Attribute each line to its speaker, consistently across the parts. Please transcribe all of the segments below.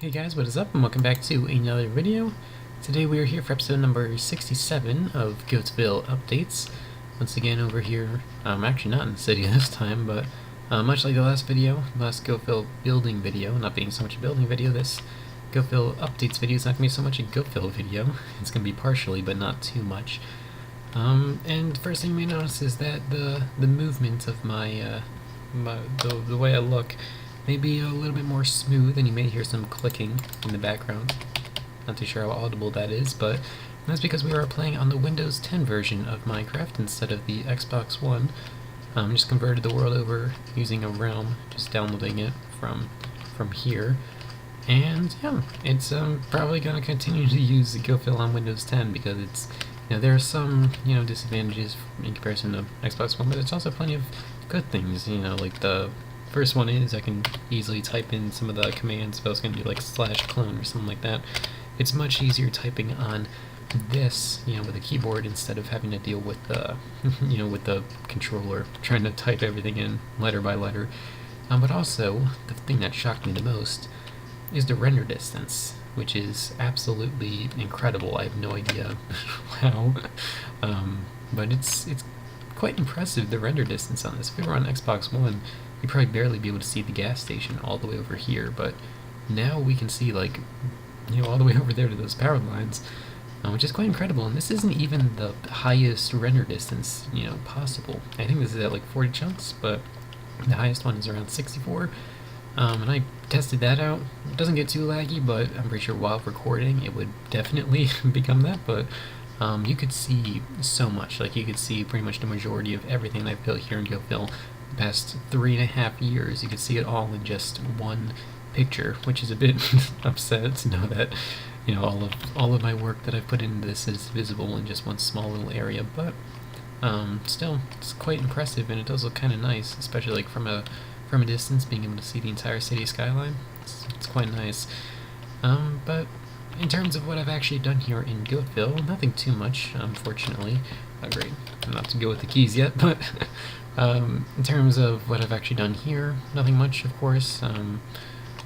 Speaker 1: Hey guys, what is up, and welcome back to another video. Today we are here for episode number 67 of Goattville Updates. Once again over here, actually not in the city this time, but much like the last video, last Goattville building video, not being so much a building video, this Goattville Updates video is not going to be so much a Goattville video. It's going to be partially, but not too much. And first thing you may notice is that the movement of my, the way I look may be a little bit more smooth, and you may hear some clicking in the background. Not too sure how audible that is, but that's because we are playing on the Windows 10 version of Minecraft instead of the Xbox One. Just converted the world over using a realm, just downloading it from here. And yeah, it's probably going to continue to use Goattville on Windows 10 because it's, there are some, disadvantages in comparison to Xbox One, but there's also plenty of good things, like the first one is I can easily type in some of the commands if I was going to do like /clone or something like that. It's much easier typing on this, with a keyboard instead of having to deal with the, with the controller, trying to type everything in letter by letter. But also, the thing that shocked me the most is the render distance, which is absolutely incredible. I have no idea how, but it's quite impressive, the render distance on this. If we were on Xbox One, you'd probably barely be able to see the gas station all the way over here, but now we can see, like, all the way over there to those power lines, which is quite incredible. And this isn't even the highest render distance, possible. I think this is at like 40 chunks, but the highest one is around 64. And I tested that out. It doesn't get too laggy, but I'm pretty sure while recording it would definitely become that, but you could see so much. Like, you could see pretty much the majority of everything I've built here in Goattville the past 3.5 years. You could see it all in just one picture, which is a bit upset to know that, all of my work that I've put into this is visible in just one small little area, but still, it's quite impressive, and it does look kind of nice, especially like from a distance, being able to see the entire city skyline. It's quite nice. But in terms of what I've actually done here in Goattville, nothing too much, unfortunately. Great, not to go with the keys yet, but in terms of what I've actually done here, nothing much, of course.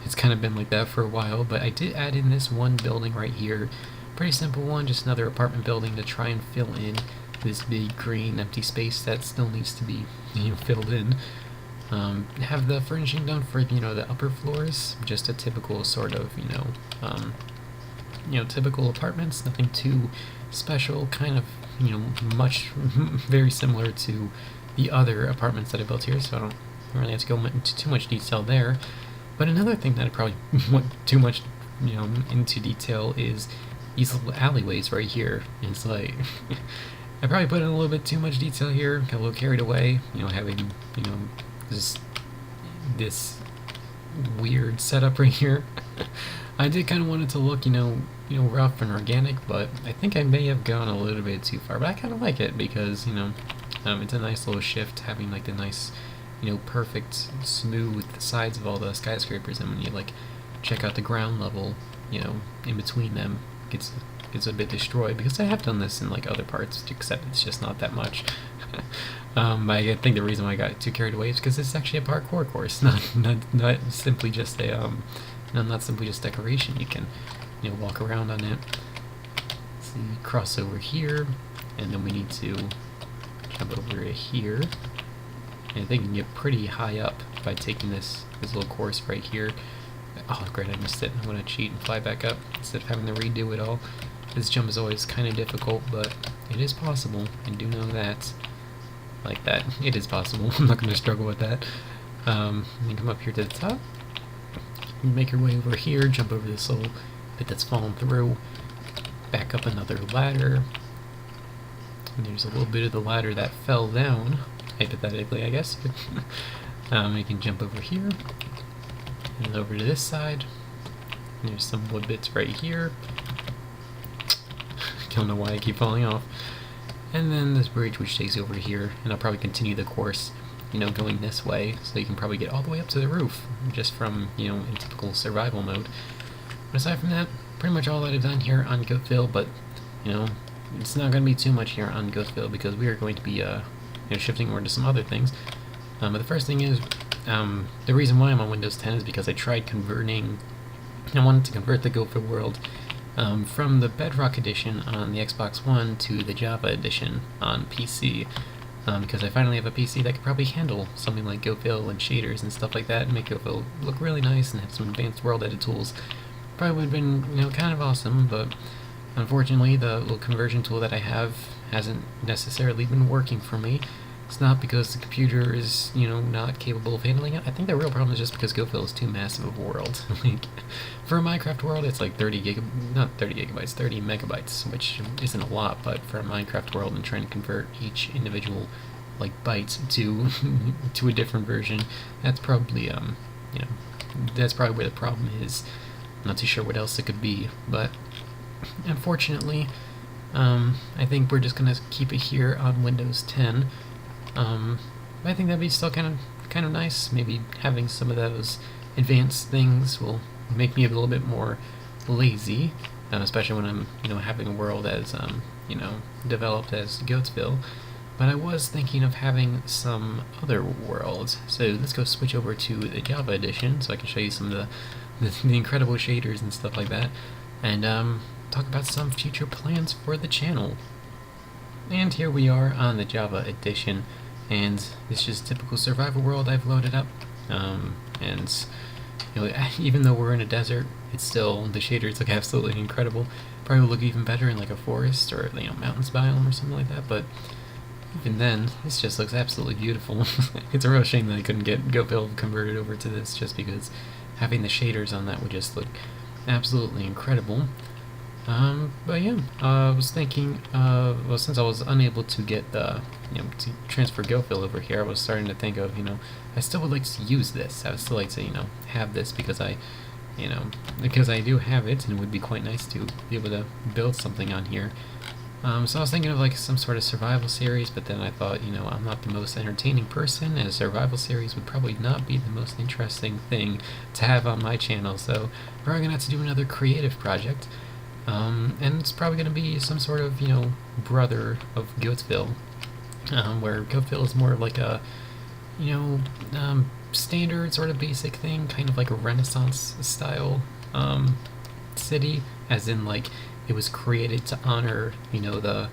Speaker 1: It's kind of been like that for a while, but I did add in this one building right here. Pretty simple one, just another apartment building to try and fill in this big green empty space that still needs to be filled in. Have the furnishing done for the upper floors, just a typical sort of typical apartments, nothing too special, kind of much very similar to the other apartments that I built here, so I don't really have to go into too much detail there. But another thing that I probably went too much into detail is these little alleyways right here. It's like I probably put in a little bit too much detail here, got a little carried away, having this weird setup right here. I did kind of want it to look, rough and organic, but I think I may have gone a little bit too far. But I kind of like it because, it's a nice little shift, having like the nice, perfect, smooth sides of all the skyscrapers, and when you like check out the ground level, in between them, gets a bit destroyed, because I have done this in like other parts, except it's just not that much. I think the reason why I got too carried away is because it's actually a parkour course, not simply just a not simply just decoration. You can walk around on it. See, cross over here, and then we need to jump over here. And I think you can get pretty high up by taking this little course right here. Oh great, I missed it. I'm gonna cheat and fly back up instead of having to redo it all. This jump is always kind of difficult, but it is possible. I do know that. Like that, it is possible. I'm not gonna struggle with that. You come up here to the top. You make your way over here, jump over this little bit that's fallen through, back up another ladder. And there's a little bit of the ladder that fell down, hypothetically, I guess. You can jump over here, and over to this side. And there's some wood bits right here. Don't know why I keep falling off. And then this bridge which takes you over here, and I'll probably continue the course, going this way, so you can probably get all the way up to the roof, just from, in typical survival mode. But aside from that, pretty much all that I've done here on Goattville, but, it's not going to be too much here on Goattville, because we are going to be, shifting over to some other things. But the first thing is, the reason why I'm on Windows 10 is because I tried converting I wanted to convert the Goattville world from the Bedrock edition on the Xbox One to the Java edition on PC. Because I finally have a PC that could probably handle something like Goattville and shaders and stuff like that, and make Goattville look really nice and have some advanced world edit tools. Probably would have been, kind of awesome, but unfortunately the little conversion tool that I have hasn't necessarily been working for me. It's not because the computer is, not capable of handling it. I think the real problem is just because Goattville is too massive of a world. Like, for a Minecraft world, it's like 30 megabytes, which isn't a lot, but for a Minecraft world and trying to convert each individual, byte to to a different version, that's probably, that's probably where the problem is. I'm not too sure what else it could be, but unfortunately, I think we're just gonna keep it here on Windows 10. I think that'd be still kind of nice. Maybe having some of those advanced things will make me a little bit more lazy, especially when I'm, having a world as, developed as Goattville. But I was thinking of having some other worlds. So let's go switch over to the Java edition so I can show you some of the incredible shaders and stuff like that, and talk about some future plans for the channel. And here we are on the Java edition, and it's just typical survival world I've loaded up. And even though we're in a desert, it's still, the shaders look absolutely incredible. Probably will look even better in like a forest or mountains biome or something like that, but even then, this just looks absolutely beautiful. It's a real shame that I couldn't get Goattville converted over to this, just because having the shaders on that would just look absolutely incredible. But yeah, I was thinking, well, since I was unable to get the, to transfer Goattville over here, I was starting to think of, I still would like to use this. I would still like to, have this because I do have it, and it would be quite nice to be able to build something on here. So I was thinking of some sort of survival series, but then I thought, I'm not the most entertaining person, and a survival series would probably not be the most interesting thing to have on my channel, so we're probably going to have to do another creative project. And it's probably going to be some sort of, brother of Goattville, where Goattville is more of like a, standard sort of basic thing, kind of like a Renaissance style, city, as in it was created to honor, the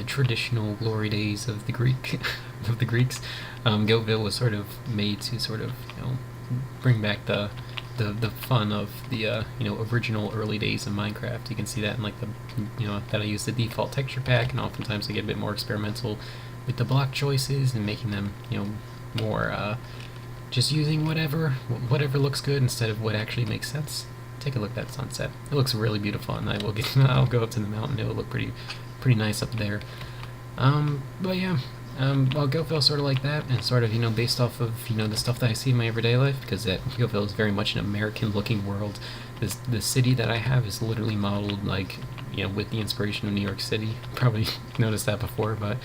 Speaker 1: traditional glory days of the Greeks. Goattville was sort of made to sort of, bring back the fun of the original early days of Minecraft. You can see that in that I use the default texture pack, and oftentimes I get a bit more experimental with the block choices and making them more just using whatever looks good instead of what actually makes sense. Take a look at that sunset. It looks really beautiful, and I'll go up to the mountain. It will look pretty nice up there. But yeah. Well, Goattville's sort of like that, and sort of, based off of, the stuff that I see in my everyday life, because Goattville is very much an American-looking world. The city that I have is literally modeled, with the inspiration of New York City. Probably noticed that before, but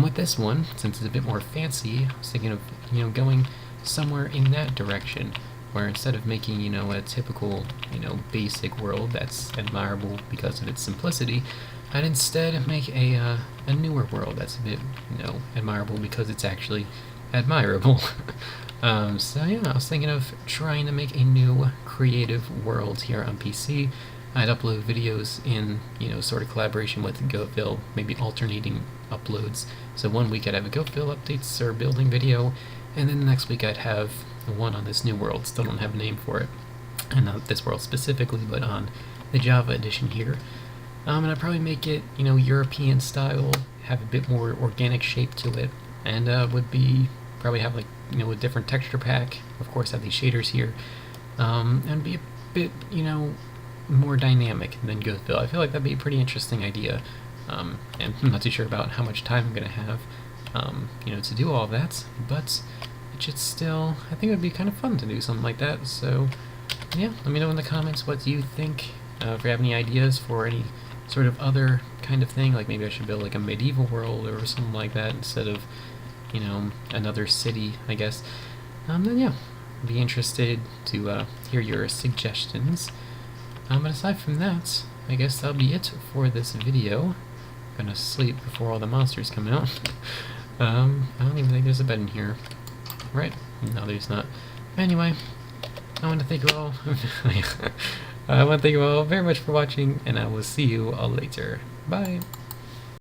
Speaker 1: with this one, since it's a bit more fancy, I was thinking of, going somewhere in that direction, where instead of making, a typical, basic world that's admirable because of its simplicity, I'd instead make a newer world that's a bit, admirable because it's actually admirable. So yeah, I was thinking of trying to make a new creative world here on PC. I'd upload videos in, sort of collaboration with Goattville, maybe alternating uploads. So one week I'd have a Goattville updates or building video, and then the next week I'd have one on this new world. Still don't have a name for it, and not this world specifically, but on the Java edition here. And I'd probably make it, European style, have a bit more organic shape to it, and would be probably have a different texture pack. Of course, have these shaders here, and be a bit, more dynamic than Goattville. I feel like that'd be a pretty interesting idea, and I'm not too sure about how much time I'm gonna have, to do all of that, but it should still, I think it would be kind of fun to do something like that. So yeah, let me know in the comments what you think. If you have any ideas for any sort of other kind of thing, maybe I should build a medieval world or something like that instead of, another city, I guess. Then yeah, I'd be interested to hear your suggestions. But aside from that, I guess that'll be it for this video. I'm gonna sleep before all the monsters come out. I don't even think there's a bed in here. Right? No, there's not. Anyway, I want to thank you all I want to thank you all very much for watching, and I will see you all later. Bye!